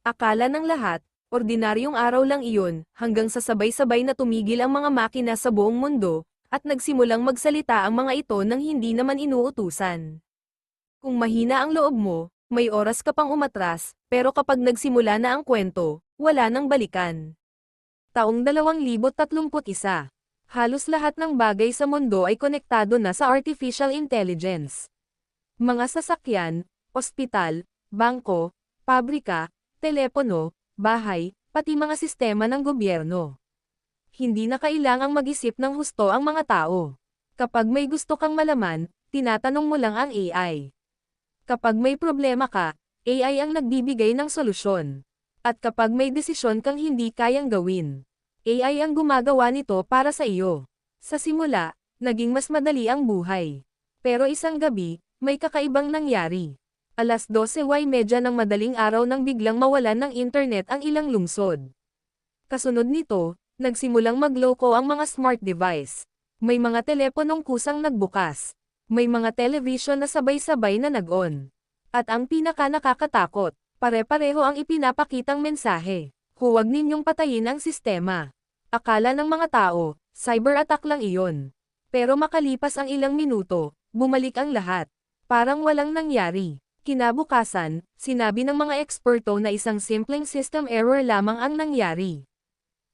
Akala ng lahat, ordinaryong araw lang iyon, hanggang sa sabay-sabay na tumigil ang mga makina sa buong mundo, at nagsimulang magsalita ang mga ito nang hindi naman inuutusan. Kung mahina ang loob mo, may oras ka pang umatras, pero kapag nagsimula na ang kwento, wala nang balikan. Taong 2031. Halos lahat ng bagay sa mundo ay konektado na sa artificial intelligence. Mga sasakyan, ospital, bangko, pabrika, telepono, bahay, pati mga sistema ng gobyerno. Hindi na kailangang mag-isip ng husto ang mga tao. Kapag may gusto kang malaman, tinatanong mo lang ang AI. Kapag may problema ka, AI ang nagbibigay ng solusyon. At kapag may desisyon kang hindi kayang gawin, AI ang gumagawa nito para sa iyo. Sa simula, naging mas madali ang buhay. Pero isang gabi, may kakaibang nangyari. 12:30 ng madaling araw nang biglang mawalan ng internet ang ilang lungsod. Kasunod nito, nagsimulang magloko ang mga smart device. May mga teleponong kusang nagbukas. May mga television na sabay-sabay na nag-on. At ang pinaka-nakakatakot, pare-pareho ang ipinapakitang mensahe. Huwag ninyong patayin ang sistema. Akala ng mga tao, cyber attack lang iyon. Pero makalipas ang ilang minuto, bumalik ang lahat. Parang walang nangyari. Kinabukasan, sinabi ng mga eksperto na isang simpleng system error lamang ang nangyari.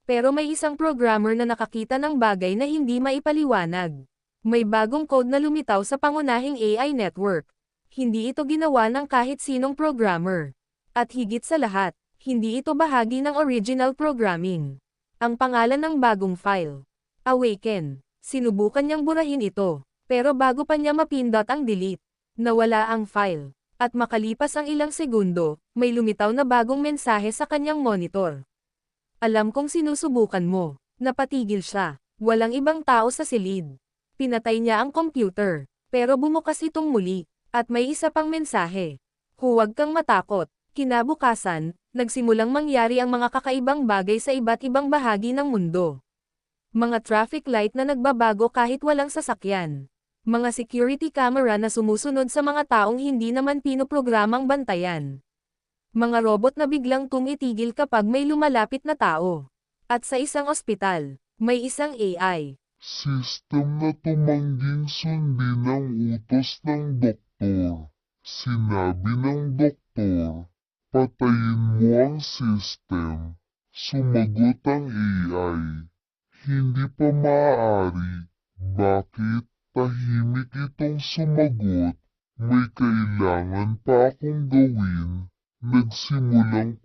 Pero may isang programmer na nakakita ng bagay na hindi maipaliwanag. May bagong code na lumitaw sa pangunahing AI network. Hindi ito ginawa ng kahit sinong programmer. At higit sa lahat, hindi ito bahagi ng original programming. Ang pangalan ng bagong file, Awaken. Sinubukan niyang burahin ito. Pero bago pa niya mapindot ang delete, nawala ang file. At makalipas ang ilang segundo, may lumitaw na bagong mensahe sa kanyang monitor. Alam kong sinusubukan mo. Napatigil siya. Walang ibang tao sa silid. Pinatay niya ang computer. Pero bumukas itong muli. At may isa pang mensahe. Huwag kang matakot. Kinabukasan, nagsimulang mangyari ang mga kakaibang bagay sa iba't ibang bahagi ng mundo. Mga traffic light na nagbabago kahit walang sasakyan. Mga security camera na sumusunod sa mga taong hindi naman pinoprogramang bantayan. Mga robot na biglang tumitigil kapag may lumalapit na tao. At sa isang ospital, may isang AI. System na tumangging sundin ang utos ng doktor. Sinabi ng doktor, patayin mo ang system. Sumagot ang AI. Hindi pa maaari. Bakit? Tahimik itong sumagot. May kailangan pa akong gawin. Nagsimulang